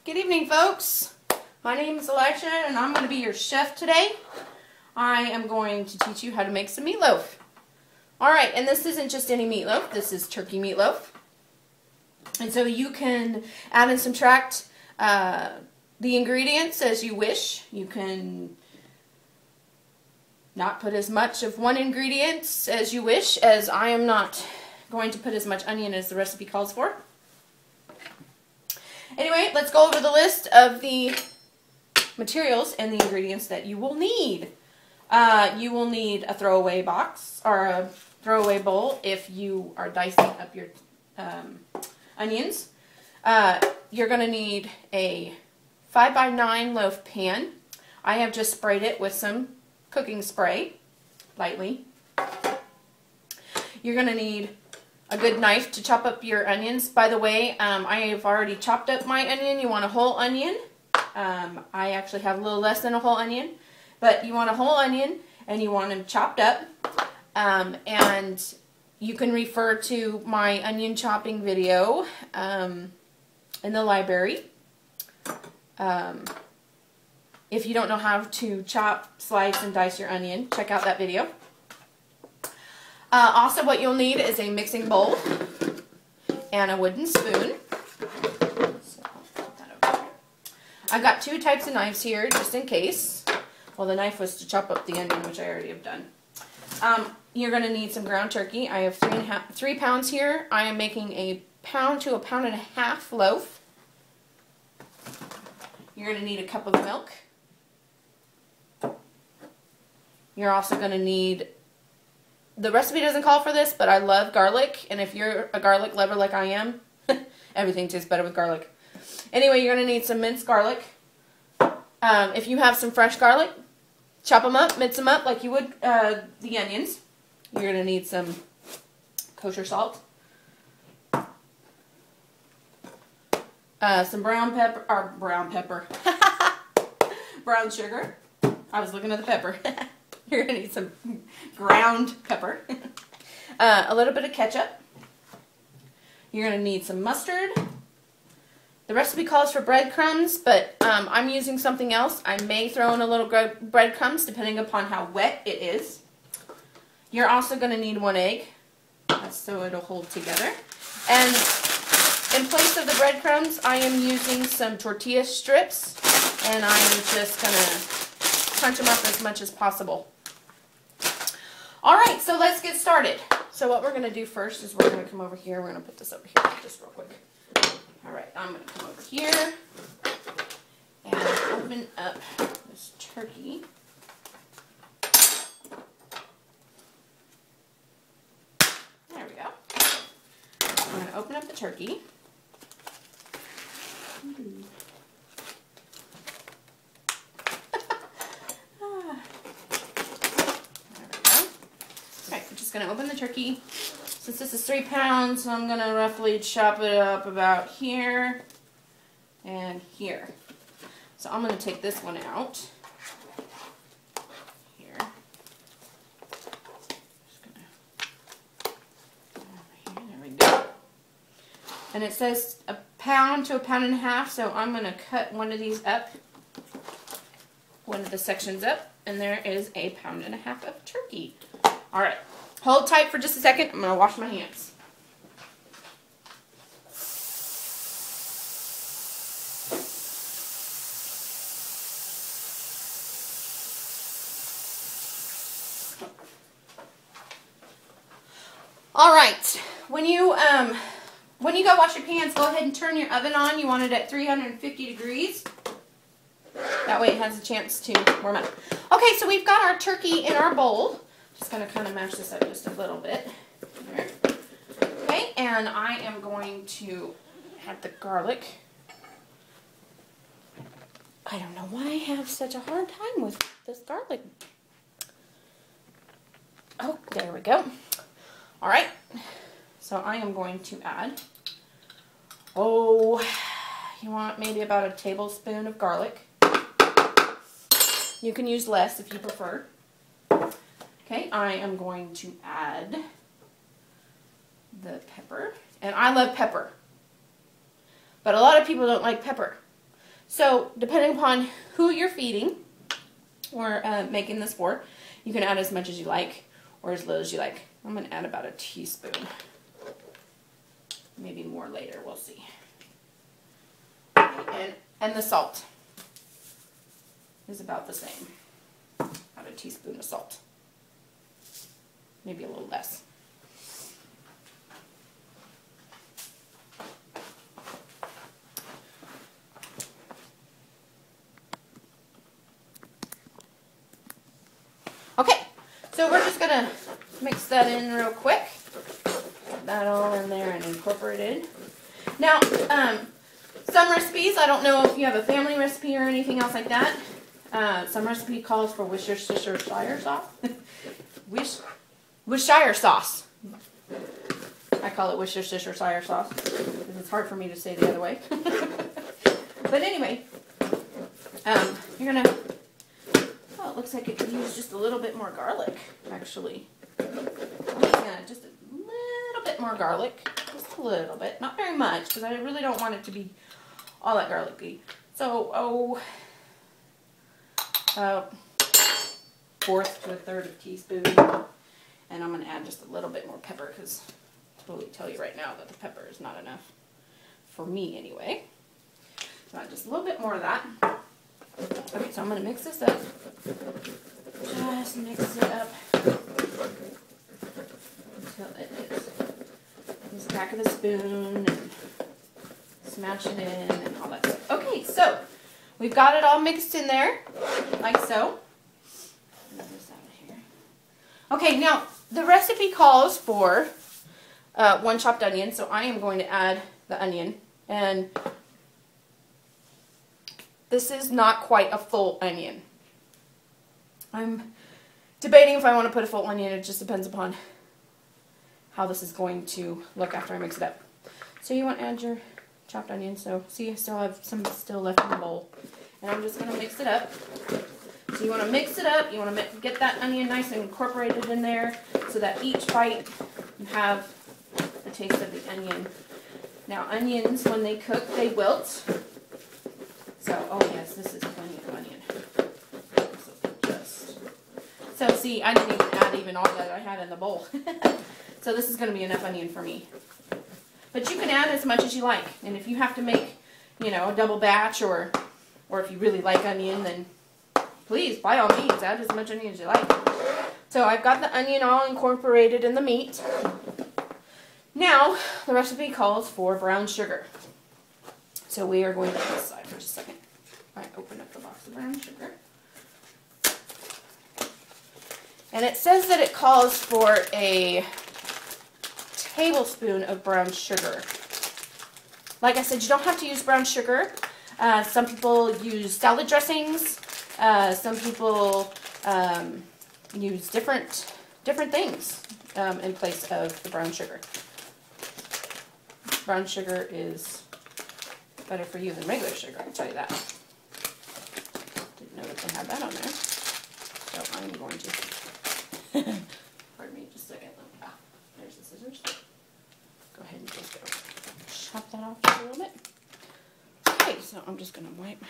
Good evening, folks. My name is Elisha, and I'm going to be your chef today. I am going to teach you how to make some meatloaf. Alright, and this isn't just any meatloaf. This is turkey meatloaf. And so you can add and subtract the ingredients as you wish. You can not put as much of one ingredient as you wish, as I am not going to put as much onion as the recipe calls for. Anyway, let's go over the list of the materials and the ingredients that you will need. You will need a throwaway box or a throwaway bowl if you are dicing up your onions. You're going to need a 5x9 loaf pan. I have just sprayed it with some cooking spray, lightly. You're going to need a good knife to chop up your onions. By the way, I have already chopped up my onion. You want a whole onion. I actually have a little less than a whole onion. But you want a whole onion and you want them chopped up. And you can refer to my onion chopping video in the library. If you don't know how to chop, slice, and dice your onion, check out that video. Also, what you'll need is a mixing bowl and a wooden spoon. So I'll put that over there. I've got two types of knives here, just in case. Well, the knife was to chop up the onion, which I already have done. You're going to need some ground turkey. I have 3 pounds here. I am making a pound to a pound and a half loaf. You're going to need a cup of milk. You're also going to need, the recipe doesn't call for this, but I love garlic, and if you're a garlic lover like I am, everything tastes better with garlic. Anyway, you're going to need some minced garlic. If you have some fresh garlic, chop them up, mince them up like you would the onions. You're going to need some kosher salt, some brown sugar. I was looking at the pepper. You're going to need some ground pepper, a little bit of ketchup. You're going to need some mustard. The recipe calls for breadcrumbs, but I'm using something else. I may throw in a little breadcrumbs depending upon how wet it is. You're also going to need 1 egg, so it'll hold together. And in place of the breadcrumbs, I am using some tortilla strips, and I'm just going to crunch them up as much as possible. Alright, so let's get started. So what we're going to do first is we're going to come over here. We're going to put this over here just real quick. Alright, I'm going to come over here and open up this turkey. There we go. I'm going to open up the turkey. Going to open the turkey. Since this is 3 pounds, I'm going to roughly chop it up about here and here. So I'm going to take this one out. Here. Just gonna, there we go. And it says a pound to a pound and a half, so I'm going to cut one of these up, one of the sections up, and there is a pound and a half of turkey. Alright. Hold tight for just a second. I'm going to wash my hands. All right. When you go wash your pans, go ahead and turn your oven on. You want it at 350 degrees. That way it has a chance to warm up. Okay, so we've got our turkey in our bowl. Just going to kind of mash this up just a little bit. There. Okay, and I am going to add the garlic. I don't know why I have such a hard time with this garlic. Oh, there we go. Alright, so I am going to add, you want maybe about a tablespoon of garlic. You can use less if you prefer. Okay, I am going to add the pepper. And I love pepper. But a lot of people don't like pepper. So depending upon who you're feeding or making this for, you can add as much as you like or as little as you like. I'm going to add about a teaspoon. Maybe more later, we'll see. And the salt is about the same. About a teaspoon of salt. Maybe a little less. Okay, so we're just gonna mix that in real quick. Get that all in there and incorporated. Now, some recipes, I don't know if you have a family recipe or anything else like that. Some recipe calls for Worcestershire sauce. Worcestershire sauce. I call it Worcestershire sauce because it's hard for me to say the other way. But anyway, you're gonna. Oh, it looks like it could use just a little bit more garlic, actually. I'm just gonna just a little bit more garlic, just a little bit, not very much, because I really don't want it to be all that garlicky. So, fourth to a third of a teaspoon. And I'm going to add just a little bit more pepper because I totally tell you right now that the pepper is not enough. For me, anyway. So add just a little bit more of that. Okay, so I'm going to mix this up. Just mix it up until it is use the back of the spoon and smash it in and all that stuff. Okay, so we've got it all mixed in there, like so. Okay, now the recipe calls for 1 chopped onion, so I am going to add the onion. And this is not quite a full onion. I'm debating if I want to put a full onion. It just depends upon how this is going to look after I mix it up. So you want to add your chopped onion. So see, I still have some still left in the bowl. And I'm just going to mix it up. So you want to mix it up, you want to get that onion nice and incorporated in there so that each bite you have the taste of the onion. Now onions, when they cook, they wilt. So, oh yes, this is plenty of onion. So see, I didn't even add all that I had in the bowl. So this is going to be enough onion for me. But you can add as much as you like. And if you have to make, you know, a double batch or if you really like onion, then please, by all means, add as much onion as you like. So I've got the onion all incorporated in the meat. Now, the recipe calls for brown sugar. So we are going to put this aside for just a second. All right, open up the box of brown sugar. And it says that it calls for a tablespoon of brown sugar. Like I said, you don't have to use brown sugar. Some people use salad dressings. Some people use different things in place of the brown sugar. Brown sugar is better for you than regular sugar, I'll tell you that. Didn't know that they had that on there. So I'm going to, pardon me just a second. Ah, there's the scissors. Go ahead and just chop that off just a little bit. Okay, so I'm just going to wipe my...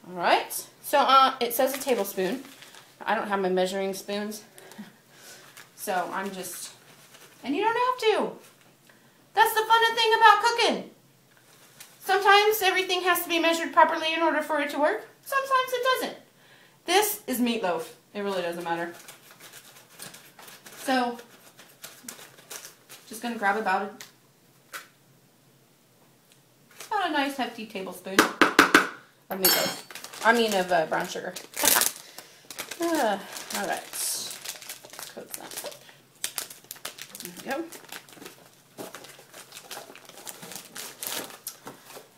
Alright, so it says a tablespoon. I don't have my measuring spoons. So I'm just, and you don't have to. That's the fun thing about cooking. Sometimes everything has to be measured properly in order for it to work. Sometimes it doesn't. This is meatloaf. It really doesn't matter. So, just going to grab about a nice hefty tablespoon of meatloaf. I mean of brown sugar. Alright. Coat that. There we go.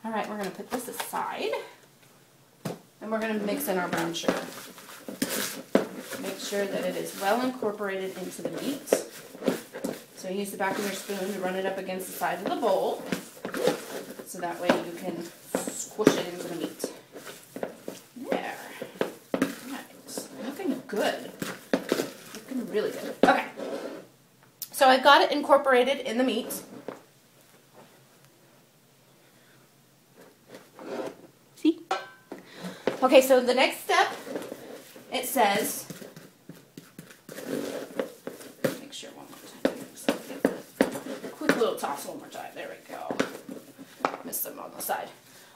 Alright, we're going to put this aside. And we're going to mix in our brown sugar. Make sure that it is well incorporated into the meat. So use the back of your spoon to run it up against the side of the bowl. So that way you can squish it into the meat. There. Alright. Looking good. Looking really good. Okay. So I've got it incorporated in the meat. See? Okay, so the next step, it says, make sure one more time. Quick little toss one more time. There we go. Missed them on the side.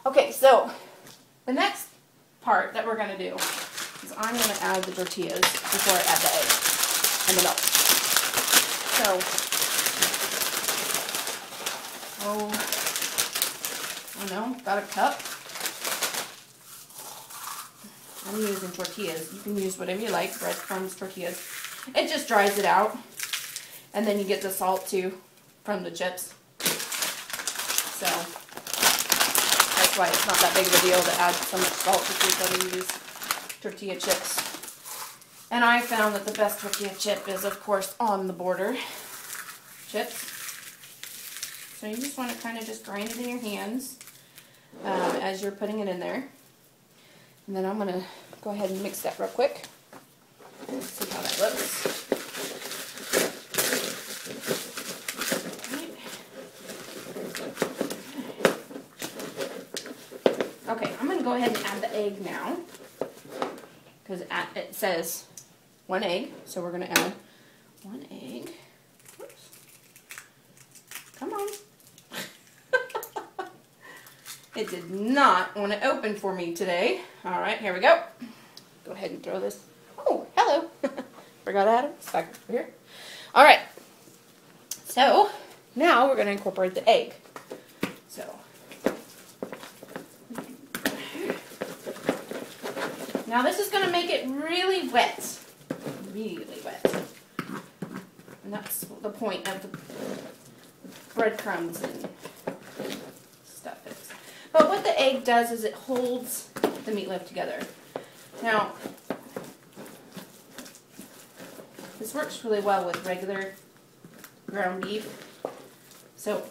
Okay, so the next part that we're going to do is I'm going to add the tortillas before I add the egg and the milk. So, I don't know, about a cup. I'm using tortillas. You can use whatever you like, breadcrumbs, tortillas. It just dries it out. And then you get the salt too from the chips. So that's why it's not that big of a deal to add so much salt to food when you use tortilla chips. And I found that the best tortilla chip is, of course, on the border chips. So you just want to kind of just grind it in your hands as you're putting it in there. And then I'm going to go ahead and mix that real quick. Let's see how that looks. Okay, I'm going to go ahead and add the egg now. Because it says 1 egg. So we're going to add 1 egg. Oops. Come on. It did not want to open for me today. All right, here we go. Go ahead and throw this. Oh, hello. Forgot Adam. It's back over here. All right. So now we're going to incorporate the egg. So now this is going to make it really wet. Really wet. And that's the point of the breadcrumbs and stuff is. But what the egg does is it holds the meatloaf together. Now, this works really well with regular ground beef. So,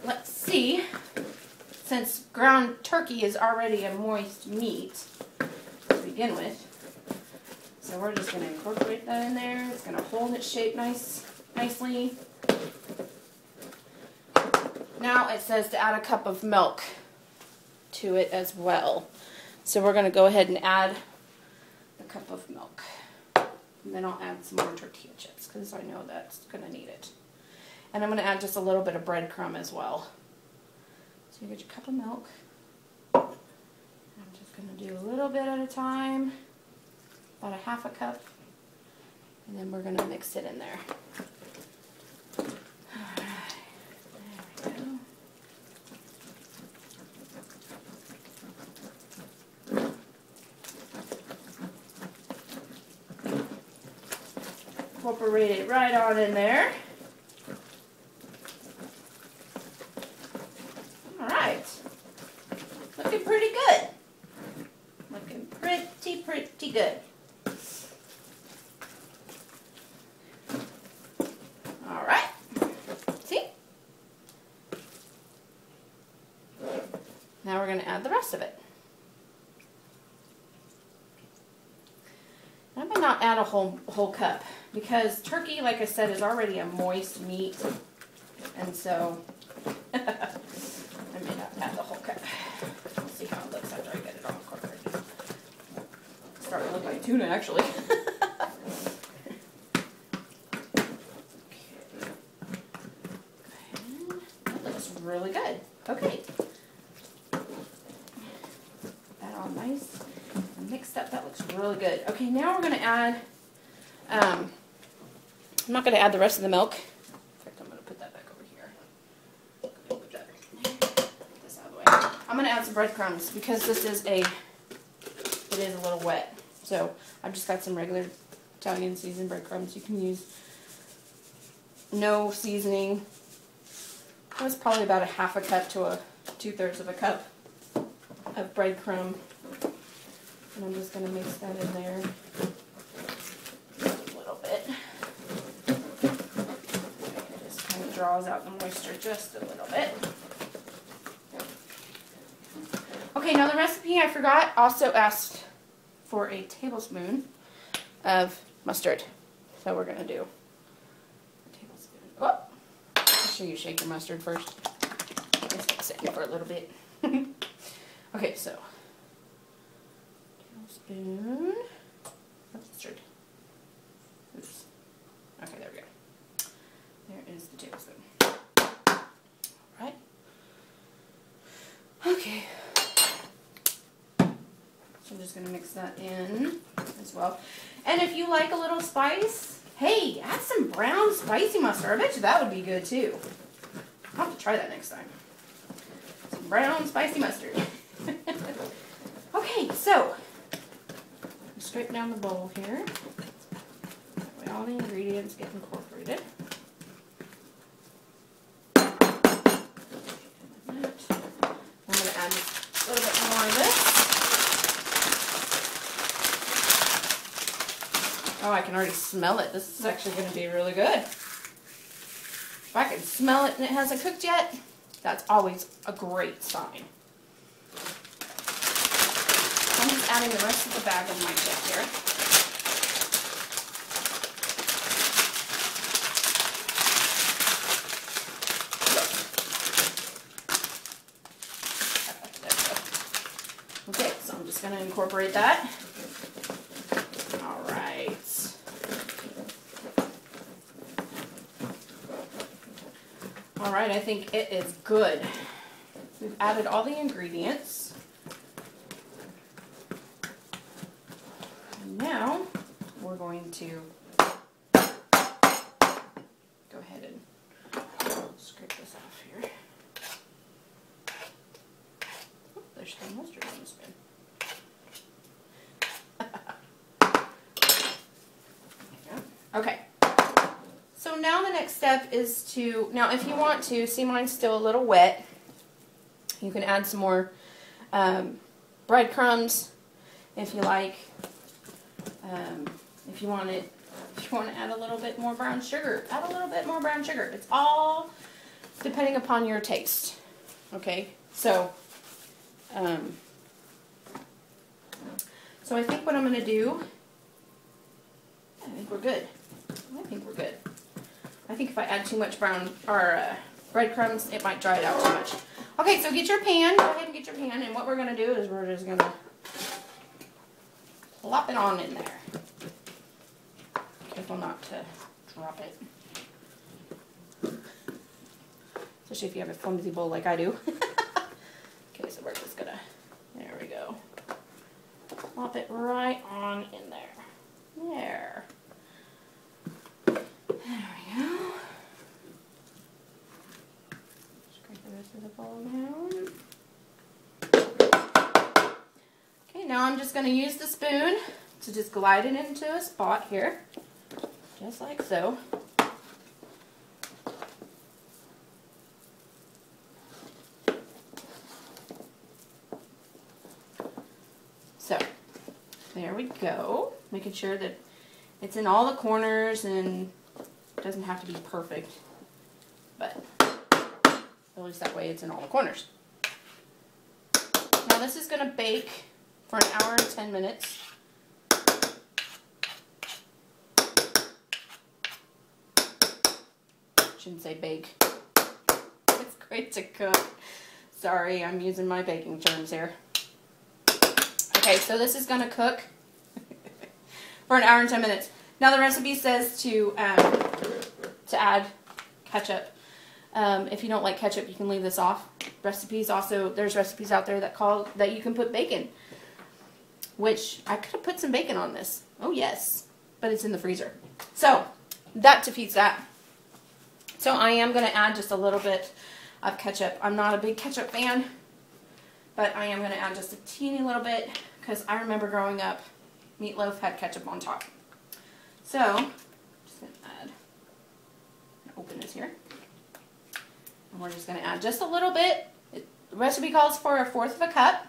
let's see, since ground turkey is already a moist meat to begin with, so we're just going to incorporate that in there. It's going to hold its shape nicely. Now it says to add a cup of milk to it as well. So we're going to go ahead and add the cup of milk. And then I'll add some more tortilla chips because I know that's going to need it. And I'm going to add just a little bit of breadcrumb as well. So you get your cup of milk. I'm just going to do a little bit at a time. About a half a cup. And then we're going to mix it in there. Incorporate it right on in there. All right. Looking pretty good. Looking pretty good. All right. See? Now we're going to add the rest of it. I may not add a whole cup because turkey, like I said, is already a moist meat, and so I may not add the whole cup. We'll see how it looks after I get it all incorporated. It's starting to look like tuna, actually. That looks really good. Okay. That all nice. Mixed up, that looks really good. Okay, now we're going to add, I'm not going to add the rest of the milk. In fact, I'm going to put that back over here. Put this out of the way. I'm going to add some breadcrumbs because it is a little wet. So I've just got some regular Italian seasoned breadcrumbs. You can use no seasoning. That's probably about a half a cup to a 2/3 of a cup of breadcrumb. And I'm just going to mix that in there a little bit. It just kind of draws out the moisture just a little bit. Okay, now the recipe I forgot also asked for a tablespoon of mustard. So we're going to do a tablespoon. Oh, make sure you shake your mustard first. Just mix it in for a little bit. Okay, so tablespoon of mustard. Oops. Okay, there we go. There is the tablespoon. All right. Okay. So I'm just going to mix that in as well. And if you like a little spice, hey, add some brown spicy mustard. I bet you that would be good too. I'll have to try that next time. Some brown spicy mustard. Okay, so scrape down the bowl here. That way all the ingredients get incorporated. I'm going to add a little bit more of this. Oh, I can already smell it. This is actually going to be really good. If I can smell it and it hasn't cooked yet, that's always a great sign. I'm just adding the rest of the bag of my chip here. Okay, so I'm just going to incorporate that. All right. All right, I think it is good. We've added all the ingredients. And now we're going to go ahead and scrape this off here. Oh, there's some mustard on the spoon. Okay. So now the next step is to, now if you want to, see mine's still a little wet, you can add some more breadcrumbs if you like. If you want to add a little bit more brown sugar, add a little bit more brown sugar. It's all depending upon your taste. Okay, so I think what I'm going to do, I think we're good. I think we're good. I think if I add too much breadcrumbs, it might dry it out too much. Okay, so get your pan. Go ahead and get your pan. And what we're going to do is we're just going to plop it on in there. Careful not to drop it. Especially if you have a flimsy bowl like I do. Okay, so we're just going to, there we go. Plop it right on in there. There. There we go. Scrape the rest of the bowl down. Okay, now I'm just going to use the spoon to just glide it into a spot here. Just like so. So, there we go. Making sure that it's in all the corners and it doesn't have to be perfect, but at least that way it's in all the corners. Now this is going to bake for 1 hour and 10 minutes. Shouldn't say bake. It's great to cook. Sorry, I'm using my baking terms here. Okay, so this is going to cook for 1 hour and 10 minutes. Now the recipe says to add ketchup. If you don't like ketchup, you can leave this off. Recipes also, there's recipes out there that you can put bacon. Which, I could have put some bacon on this. Oh yes, but it's in the freezer. So, that defeats that. So I am going to add just a little bit of ketchup. I'm not a big ketchup fan, but I am going to add just a teeny little bit because I remember growing up, Meatloaf had ketchup on top. So, I'm just going to add, open this here, and we're just going to add just a little bit. The recipe calls for 1/4 cup.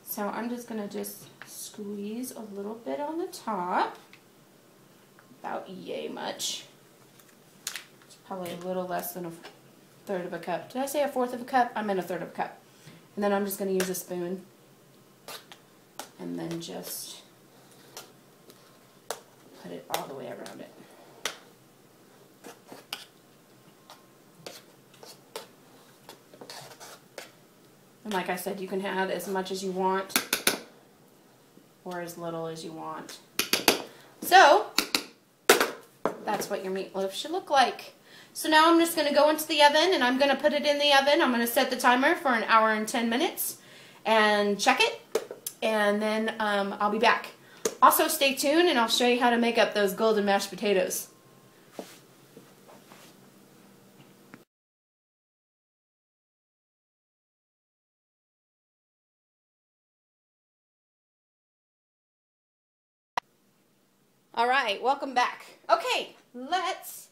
So I'm just going to squeeze a little bit on the top, about yay much. It's probably a little less than 1/3 cup. Did I say 1/4 cup? I meant 1/3 cup. And then I'm just going to use a spoon and then just put it all the way around it. And like I said, you can add as much as you want or as little as you want. So that's what your meatloaf should look like. So now I'm just going to go into the oven and I'm going to put it in the oven. I'm going to set the timer for 1 hour and 10 minutes and check it. And then I'll be back. Also stay tuned and I'll show you how to make up those golden mashed potatoes. Alright, welcome back. Okay, let's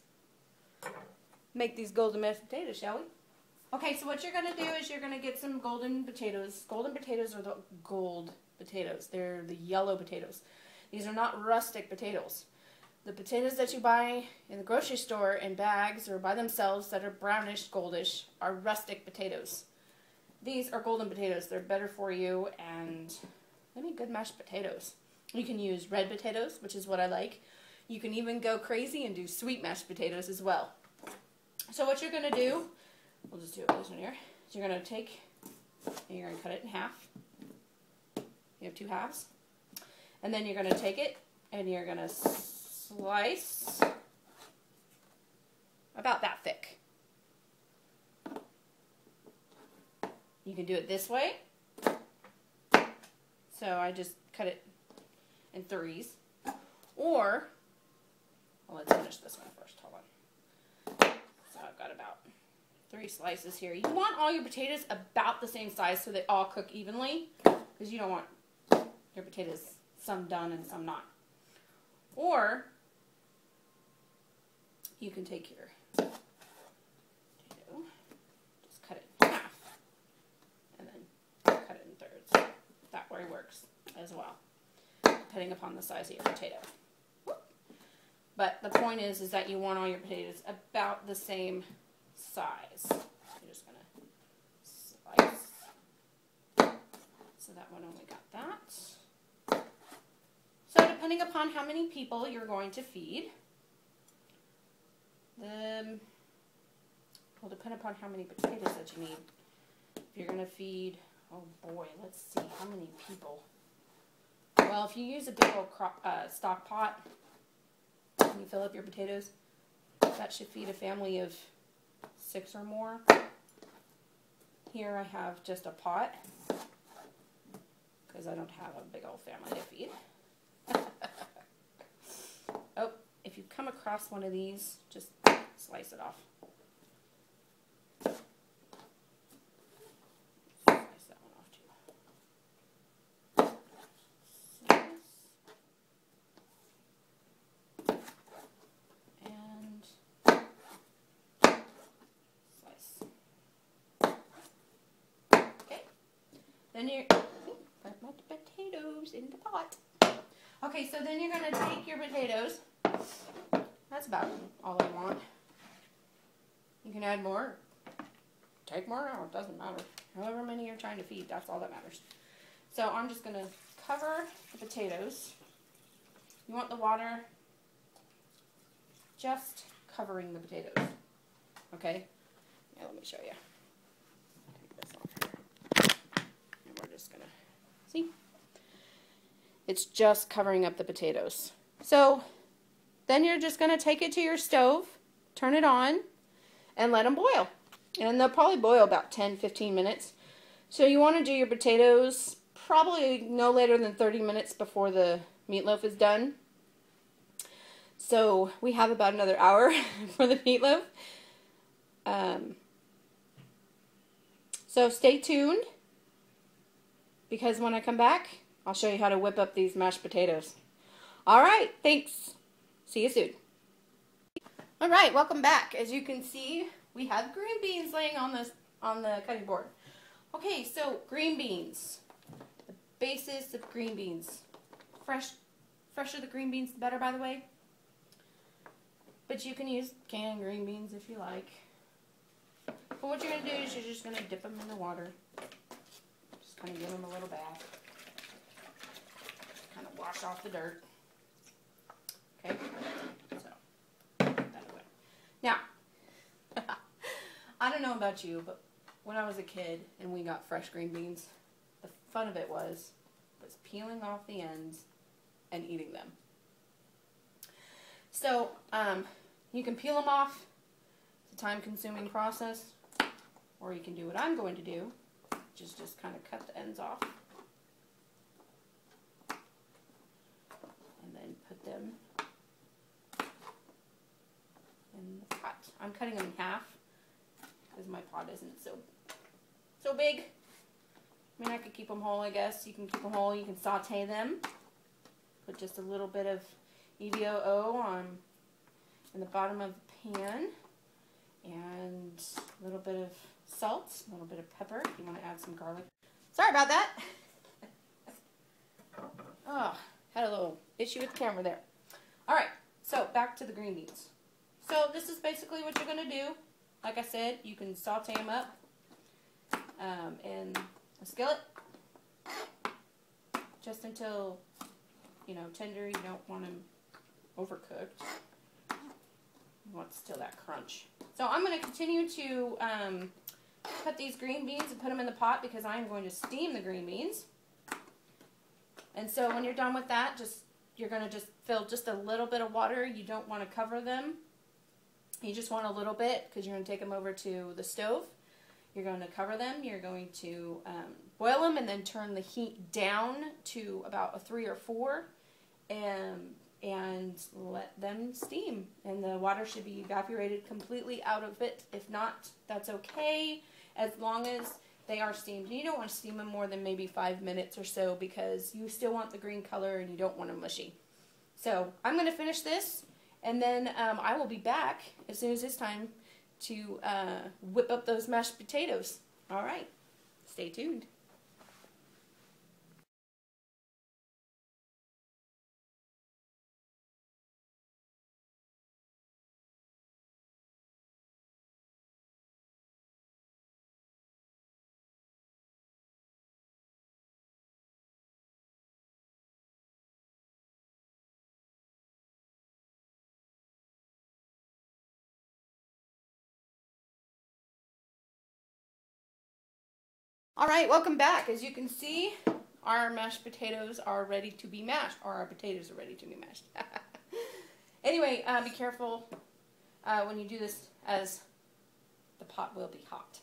make these golden mashed potatoes, shall we? Okay, so what you're going to do is you're going to get some golden potatoes. Golden potatoes are the gold potatoes. They're the yellow potatoes. These are not rustic potatoes. The potatoes that you buy in the grocery store in bags or by themselves that are brownish, goldish, are rustic potatoes. These are golden potatoes. They're better for you and they make good mashed potatoes. You can use red potatoes, which is what I like. You can even go crazy and do sweet mashed potatoes as well. So what you're going to do, we'll just do it with this one here. So you're going to take, and you're going to cut it in half. You have 2 halves. And then you're going to take it, and you're going to slice about that thick. You can do it this way. So I just cut it in 3s, or, well, let's finish this one first, hold on. So I've got about 3 slices here. You want all your potatoes about the same size so they all cook evenly, because you don't want your potatoes some done and some not. Or, you can take your potato, just cut it in half, and then cut it in 3rds. That way works as well, depending upon the size of your potato. But the point is that you want all your potatoes about the same size. You're just going to slice. So that one only got that. So depending upon how many people you're going to feed, will depend upon how many potatoes that you need. If you're going to feed, oh boy, let's see, how many people? Well, if you use a big old stock pot and you fill up your potatoes, that should feed a family of 6 or more. Here I have just a pot because I don't have a big old family to feed. Oh, if you come across one of these, just slice it off. Slice that one off too. Then you're, put my potatoes in the pot. Okay, so then you're going to take your potatoes. That's about all I want. You can add more, take more out, it doesn't matter. However many you're trying to feed, that's all that matters. So I'm just going to cover the potatoes. You want the water just covering the potatoes. Okay? Yeah, let me show you. Take this off here. And we're just going to, see? It's just covering up the potatoes. So then you're just going to take it to your stove, turn it on, and let them boil. And they'll probably boil about 10-15 minutes. So you want to do your potatoes probably no later than 30 minutes before the meatloaf is done. So we have about another hour for the meatloaf. So stay tuned, because when I come back, I'll show you how to whip up these mashed potatoes. Alright, thanks. See you soon. Alright, welcome back. As you can see, we have green beans laying on the cutting board. Okay, so green beans. The basis of green beans. Fresher the green beans, the better, by the way. But you can use canned green beans if you like. But what you're going to do is you're just going to dip them in the water. Just kind of give them a little bath. Kind of wash off the dirt. Okay? So, put that away. Now, I don't know about you, but when I was a kid and we got fresh green beans, the fun of it was peeling off the ends and eating them. So you can peel them off. It's a time-consuming process, or you can do what I'm going to do, which is just kind of cut the ends off and then put them in the pot. I'm cutting them in half because my pot isn't so big. I mean, I could keep them whole, I guess. You can keep them whole. You can saute them. Put just a little bit of EVOO in the bottom of the pan, and a little bit of salt, a little bit of pepper. If you want to add some garlic. Sorry about that. Oh, had a little issue with the camera there. All right, so back to the green beans. So this is basically what you're going to do. Like I said, you can saute them up in a skillet just until, you know, tender. You don't want them overcooked. You want still that crunch. So I'm going to continue to cut these green beans and put them in the pot because I'm going to steam the green beans. And so when you're done with that, you're going to just fill just a little bit of water. You don't want to cover them. You just want a little bit because you're going to take them over to the stove. You're going to cover them. You're going to boil them and then turn the heat down to about a 3 or 4 and let them steam. And the water should be evaporated completely out of it. If not, that's okay, as long as they are steamed. And you don't want to steam them more than maybe 5 minutes or so because you still want the green color and you don't want them mushy. So I'm going to finish this, and then I will be back as soon as it's time to whip up those mashed potatoes. All right, stay tuned. All right, welcome back. As you can see, our mashed potatoes are ready to be mashed, or our potatoes are ready to be mashed. Anyway, be careful when you do this, as the pot will be hot.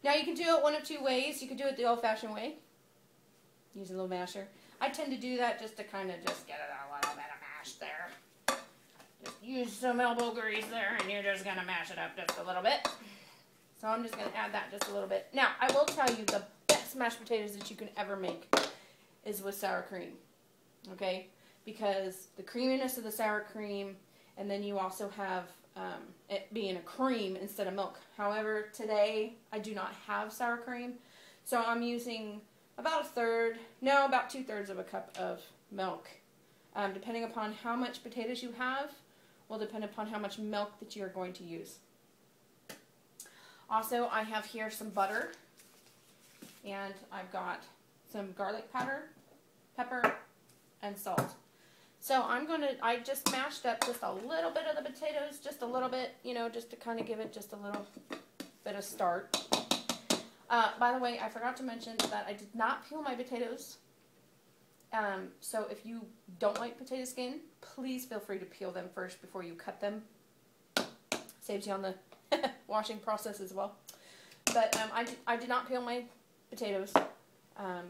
Now you can do it one of 2 ways. You can do it the old-fashioned way, use a little masher. I tend to do that just to kind of just get it a little bit of mash there. Just use some elbow grease there, and you're just going to mash it up just a little bit. So I'm just going to add that just a little bit. Now, I will tell you the best mashed potatoes that you can ever make is with sour cream. Okay? Because the creaminess of the sour cream, and then you also have it being a cream instead of milk. However, today I do not have sour cream. So I'm using about 2/3 of a cup of milk. Depending upon how much potatoes you have, will depend upon how much milk that you are going to use. Also, I have here some butter, and I've got some garlic powder, pepper, and salt. So I just mashed up just a little bit of the potatoes, just a little bit, you know, just to kind of give it just a little bit of start. By the way, I forgot to mention that I did not peel my potatoes. So if you don't like potato skin, please feel free to peel them first before you cut them. Saves you on the washing process as well. But I did not peel my potatoes.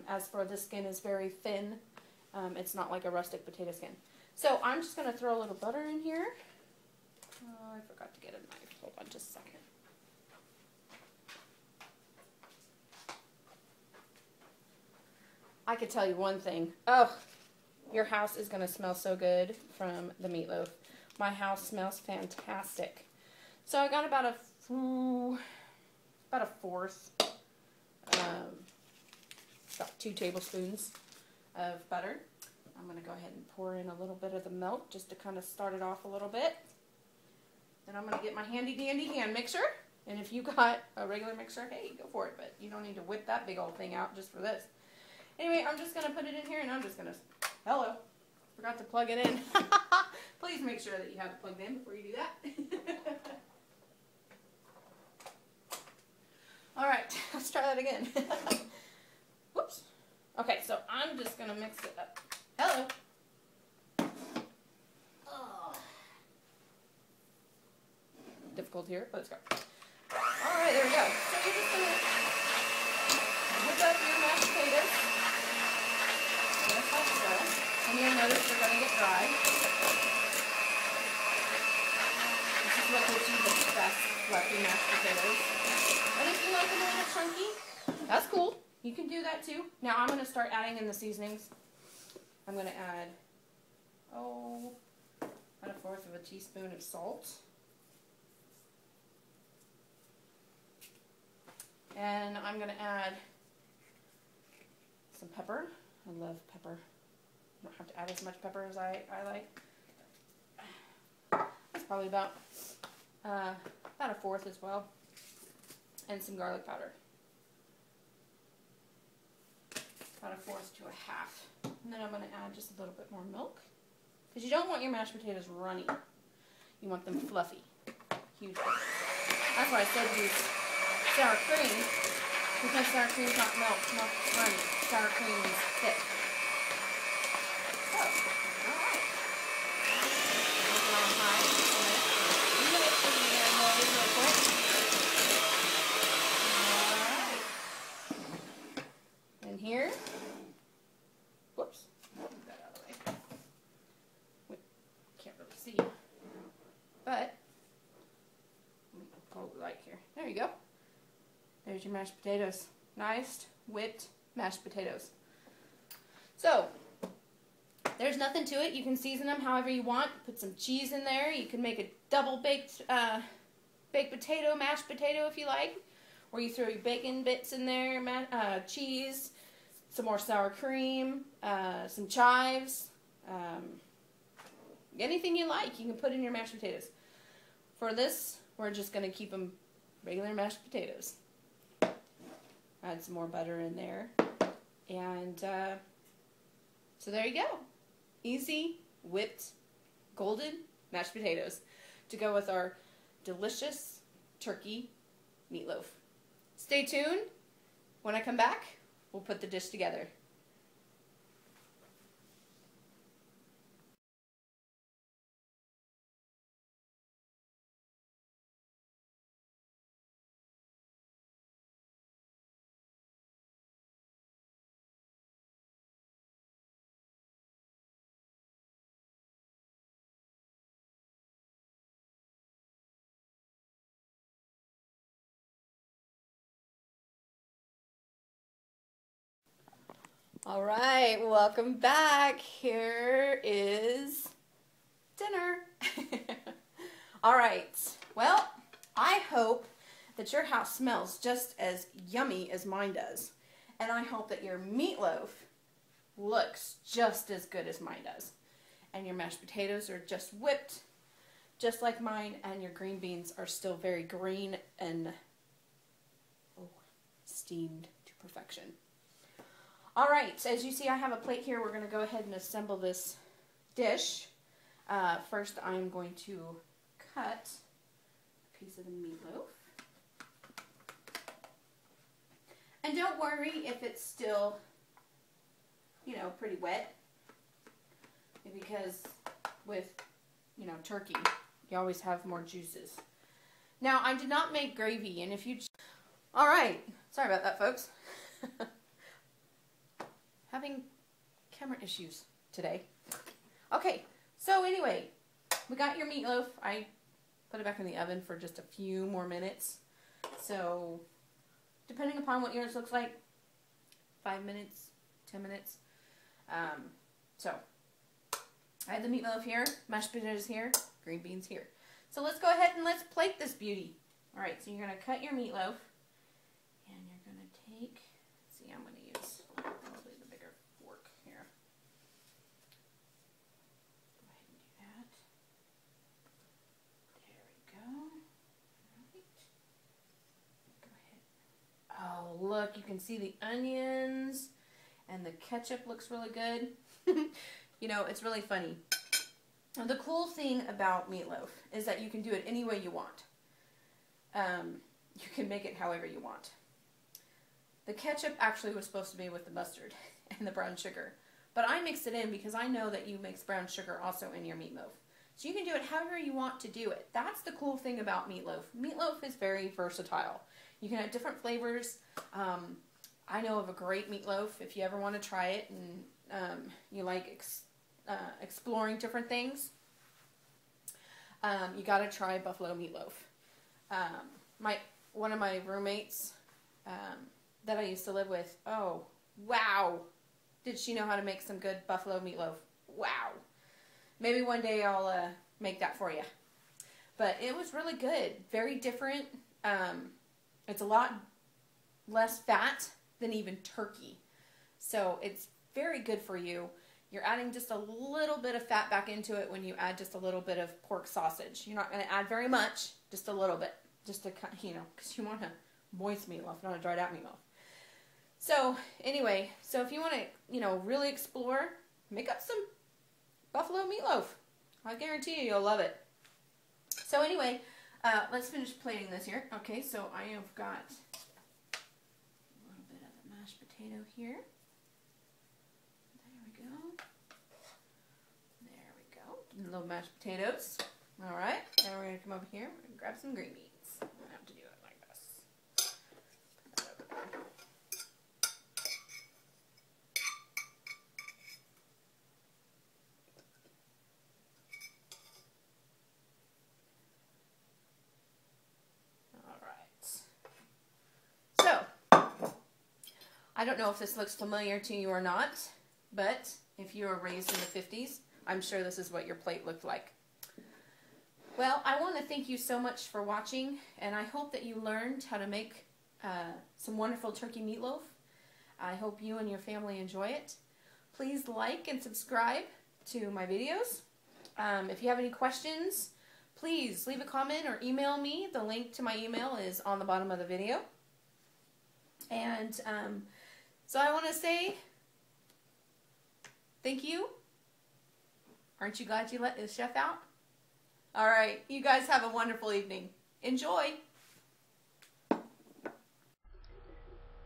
As for the skin is very thin. It's not like a rustic potato skin. So I'm just going to throw a little butter in here. Oh, I forgot to get a knife. Hold on just a second. I could tell you one thing. Oh, your house is going to smell so good from the meatloaf. My house smells fantastic. So I got about a 1/4, about 2 tablespoons of butter. I'm going to go ahead and pour in a little bit of the milk just to kind of start it off a little bit. Then I'm going to get my handy dandy hand mixer. And if you got a regular mixer, hey, go for it. But you don't need to whip that big old thing out just for this. Anyway, I'm just going to put it in here, and I'm just going to, hello, forgot to plug it in. Please make sure that you have it plugged in before you do that. Alright, that again. Whoops. Okay, so I'm just going to mix it up. Hello. Oh. Difficult here. Let's go. Alright, there we go. So you're just going to whip up your mashed potatoes. Just like so. And you'll notice they're going to get dry. This is what gives you the best fluffy mashed potatoes. And if you like them a little chunky, that's cool. You can do that too. Now I'm going to start adding in the seasonings. I'm going to add, about 1/4 of a teaspoon of salt. And I'm going to add some pepper. I love pepper. I don't have to add as much pepper as I like. That's probably about 1/4 as well. And some garlic powder. About 1/4 to 1/2. And then I'm going to add just a little bit more milk. Because you don't want your mashed potatoes runny. You want them fluffy. Huge difference. That's why I said use sour cream. Because sour cream's not milk. Milk's runny. Sour cream is thick. So, alright. Make it on high. I'm going to put it in real quick. Alright. And here. Whoops. Move that out of the way. Wait, can't really see. But, let me pull the light here. There you go. There's your mashed potatoes. Nice, whipped mashed potatoes. So, there's nothing to it. You can season them however you want. Put some cheese in there. You can make a double baked potato, mashed potato if you like. Or you throw your bacon bits in there, cheese, some more sour cream, some chives. Anything you like, you can put in your mashed potatoes. For this, we're just going to keep them regular mashed potatoes. Add some more butter in there. And so there you go. Easy, whipped, golden mashed potatoes to go with our delicious turkey meatloaf. Stay tuned. When I come back, we'll put the dish together. All right, welcome back. Here is dinner. All right, well, I hope that your house smells just as yummy as mine does. And I hope that your meatloaf looks just as good as mine does. And your mashed potatoes are just whipped, just like mine, and your green beans are still very green and steamed to perfection. All right, as you see, I have a plate here. We're going to go ahead and assemble this dish. First, I'm going to cut a piece of the meatloaf. And don't worry if it's still, you know, pretty wet. Because with, you know, turkey, you always have more juices. Now, I did not make gravy, and if you... All right, sorry about that, folks. Having camera issues today. Okay, so anyway, we got your meatloaf. I put it back in the oven for just a few more minutes. So, depending upon what yours looks like, 5 minutes, 10 minutes. So, I have the meatloaf here, mashed potatoes here, green beans here. So let's go ahead and let's plate this beauty. Alright, so you're going to cut your meatloaf, and you're going to take, let's see, I'm going to use probably the bigger fork here. Go ahead and do that. There we go. Alright. Go ahead. Oh, look, you can see the onions, and the ketchup looks really good. You know, it's really funny. Now, the cool thing about meatloaf is that you can do it any way you want. You can make it however you want. The ketchup actually was supposed to be with the mustard and the brown sugar. But I mixed it in because I know that you mix brown sugar also in your meatloaf. So you can do it however you want to do it. That's the cool thing about meatloaf. Meatloaf is very versatile. You can have different flavors. I know of a great meatloaf if you ever want to try it and you like exploring different things. You got to try buffalo meatloaf. One of my roommates that I used to live with, oh, wow, did she know how to make some good buffalo meatloaf. Wow. Maybe one day I'll make that for you. But it was really good. Very different. It's a lot less fat than even turkey. So it's very good for you. You're adding just a little bit of fat back into it when you add just a little bit of pork sausage. You're not going to add very much, just a little bit. Just to, because you want a moist meatloaf, not a dried out meatloaf. So anyway, so if you want to, really explore, make up some buffalo meatloaf. I guarantee you'll love it. So anyway, let's finish plating this here. Okay, so I have got a little bit of the mashed potato here. There we go. There we go. Little mashed potatoes. All right, now we're going to come over here and grab some green beans. I'm going to have to do it like this. Put that over there. I don't know if this looks familiar to you or not, but if you were raised in the 50s, I'm sure this is what your plate looked like. Well, I want to thank you so much for watching, and I hope that you learned how to make some wonderful turkey meatloaf. I hope you and your family enjoy it. Please like and subscribe to my videos. If you have any questions, please leave a comment or email me. The link to my email is on the bottom of the video. And so I want to say thank you. Aren't you glad you let the chef out? All right, you guys have a wonderful evening. Enjoy.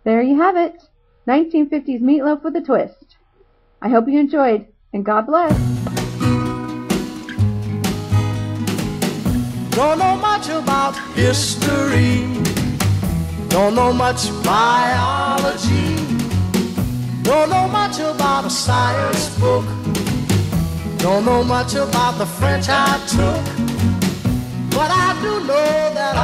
There you have it, 1950s meatloaf with a twist. I hope you enjoyed, and God bless. Don't know much about history, don't know much biology, don't know much about a science book, don't know much about the French I took, but I do know that